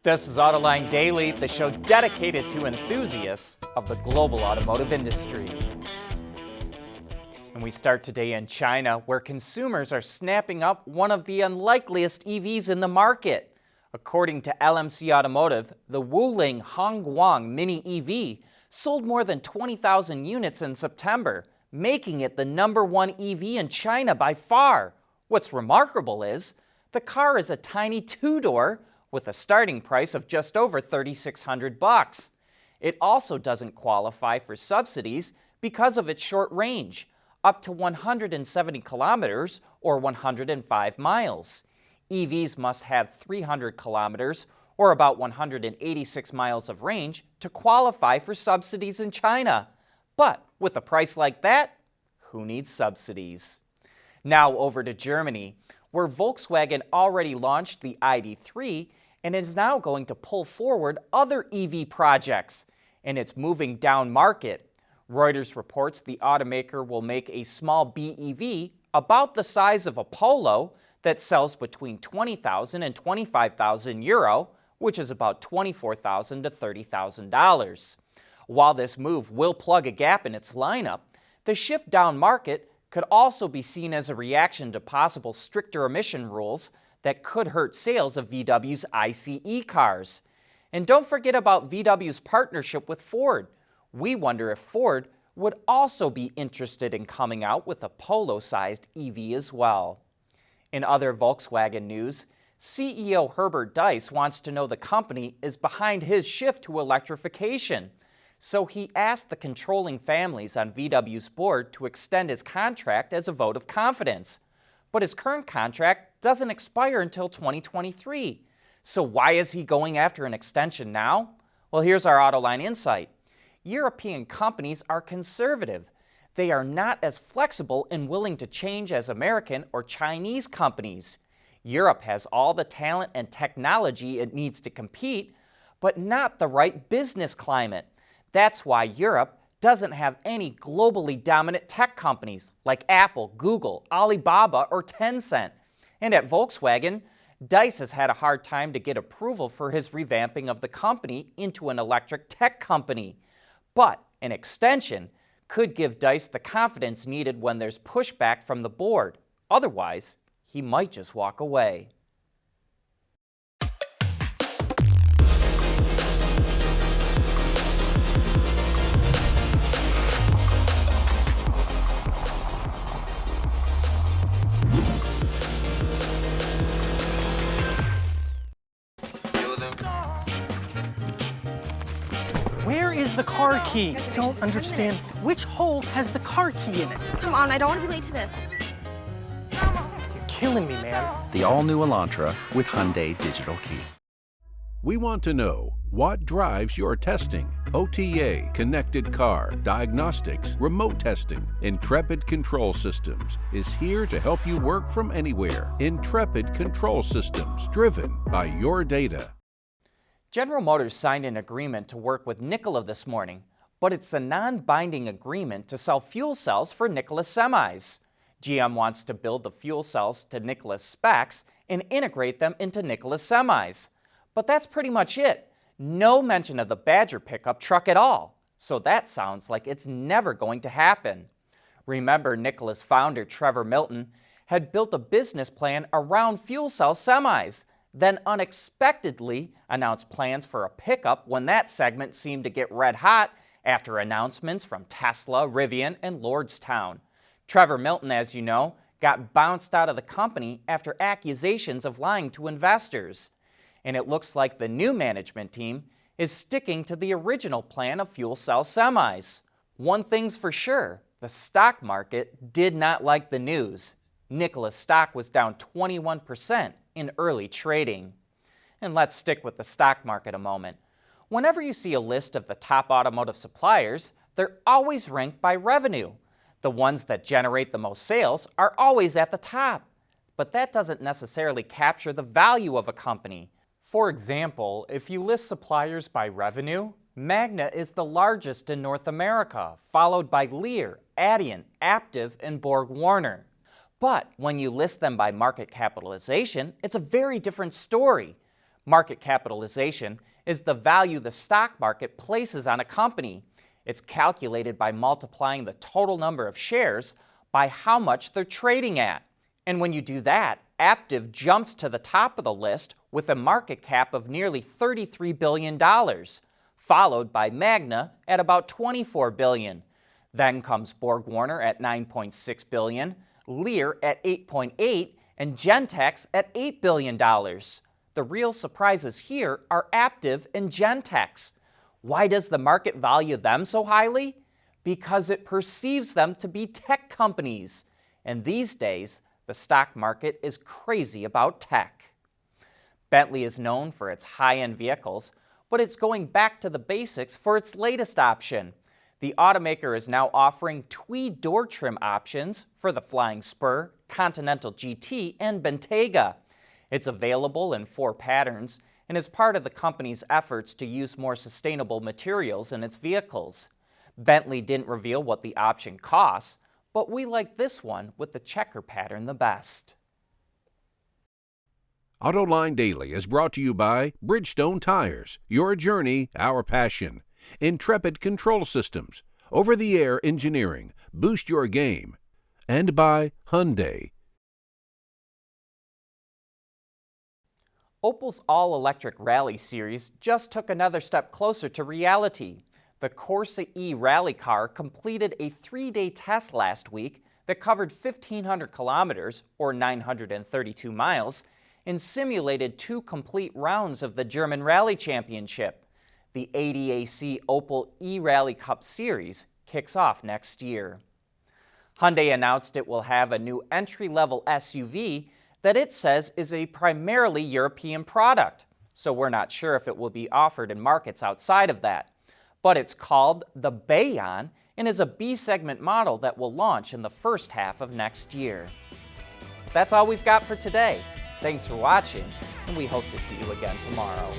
This is Autoline Daily, the show dedicated to enthusiasts of the global automotive industry. And we start today in China, where consumers are snapping up one of the unlikeliest EVs in the market. According to LMC Automotive, the Wuling Hongguang Mini EV sold more than 20,000 units in September, making it the #1 EV in China by far. What's remarkable is the car is a tiny two-door with a starting price of just over $3,600. It also doesn't qualify for subsidies because of its short range, up to 170 kilometers or 105 miles. EVs must have 300 kilometers or about 186 miles of range to qualify for subsidies in China. But with a price like that, who needs subsidies? Now over to Germany, where Volkswagen already launched the ID.3 and is now going to pull forward other EV projects, and it's moving down market. Reuters reports the automaker will make a small BEV about the size of a Polo that sells between 20,000 and 25,000 euro, which is about $24,000 to $30,000. While this move will plug a gap in its lineup, the shift down market could also be seen as a reaction to possible stricter emission rules that could hurt sales of VW's ICE cars. And don't forget about VW's partnership with Ford. We wonder if Ford would also be interested in coming out with a Polo-Sized EV as well. In other Volkswagen news, CEO Herbert wants to know the company is behind his shift to electrification. So he asked the controlling families on VW's board to extend his contract as a vote of confidence. But his current contract doesn't expire until 2023. So why is he going after an extension now? Well, here's our Autoline insight. European companies are conservative. They are not as flexible and willing to change as American or Chinese companies. Europe has all the talent and technology it needs to compete, but not the right business climate. That's why Europe doesn't have any globally dominant tech companies like Apple, Google, Alibaba, or Tencent. And at Volkswagen, has had a hard time to get approval for his revamping of the company into an electric tech company. But an extension could give the confidence needed when there's pushback from the board. Otherwise, he might just walk away. Where is the car key? I don't understand. Which hole has the car key in it? Come on, I don't want to be late to this. You're killing me, man. The all-new Elantra with Hyundai Digital Key. We want to know what drives your testing. OTA, connected car, diagnostics, remote testing. Intrepid Control Systems is here to help you work from anywhere. Intrepid Control Systems, driven by your data. General Motors signed an agreement to work with Nikola this morning, but it's a non-binding agreement to sell fuel cells for Nikola semis. GM wants to build the fuel cells to Nikola's specs and integrate them into Nikola semis. But that's pretty much it. No mention of the Badger pickup truck at all. So that sounds like it's never going to happen. Remember, Nikola's founder, Trevor Milton, had built a business plan around fuel cell semis, then unexpectedly announced plans for a pickup when that segment seemed to get red hot after announcements from Tesla, Rivian, and Lordstown. Trevor Milton, as you know, got bounced out of the company after accusations of lying to investors. And it looks like the new management team is sticking to the original plan of fuel cell semis. One thing's for sure, the stock market did not like the news. Nikola's stock was down 21% in early trading. And let's stick with the stock market a moment. Whenever you see a list of the top automotive suppliers, they're always ranked by revenue. The ones that generate the most sales are always at the top. But that doesn't necessarily capture the value of a company. For example, if you list suppliers by revenue, Magna is the largest in North America, followed by Lear, Adient, Aptiv, and Borg-Warner. But when you list them by market capitalization, it's a very different story. Market capitalization is the value the stock market places on a company. It's calculated by multiplying the total number of shares by how much they're trading at. And when you do that, Aptiv jumps to the top of the list with a market cap of nearly $33 billion, followed by Magna at about $24 billion. Then comes BorgWarner at $9.6 billion, Lear at $8.8, and Gentex at $8 billion. The real surprises here are Aptiv and Gentex. Why does the market value them so highly? Because it perceives them to be tech companies. And these days, the stock market is crazy about tech. Bentley is known for its high-end vehicles, but it's going back to the basics for its latest option. The automaker is now offering Tweed door trim options for the Flying Spur, Continental GT, and Bentayga. It's available in 4 patterns and is part of the company's efforts to use more sustainable materials in its vehicles. Bentley didn't reveal what the option costs, but we like this one with the checker pattern the best. Autoline Daily is brought to you by Bridgestone Tires, your journey, our passion. Intrepid Control Systems, over-the-air engineering, boost your game. And by Hyundai. Opel's all-electric rally series just took another step closer to reality. The Corsa E rally car completed a 3-day test last week that covered 1,500 kilometers, or 932 miles, and simulated 2 complete rounds of the German Rally Championship. The ADAC Opel E-Rally Cup Series kicks off next year. Hyundai announced it will have a new entry-level SUV that it says is a primarily European product, so we're not sure if it will be offered in markets outside of that. But it's called the Bayon and is a B-segment model that will launch in the first half of next year. That's all we've got for today. Thanks for watching, and we hope to see you again tomorrow.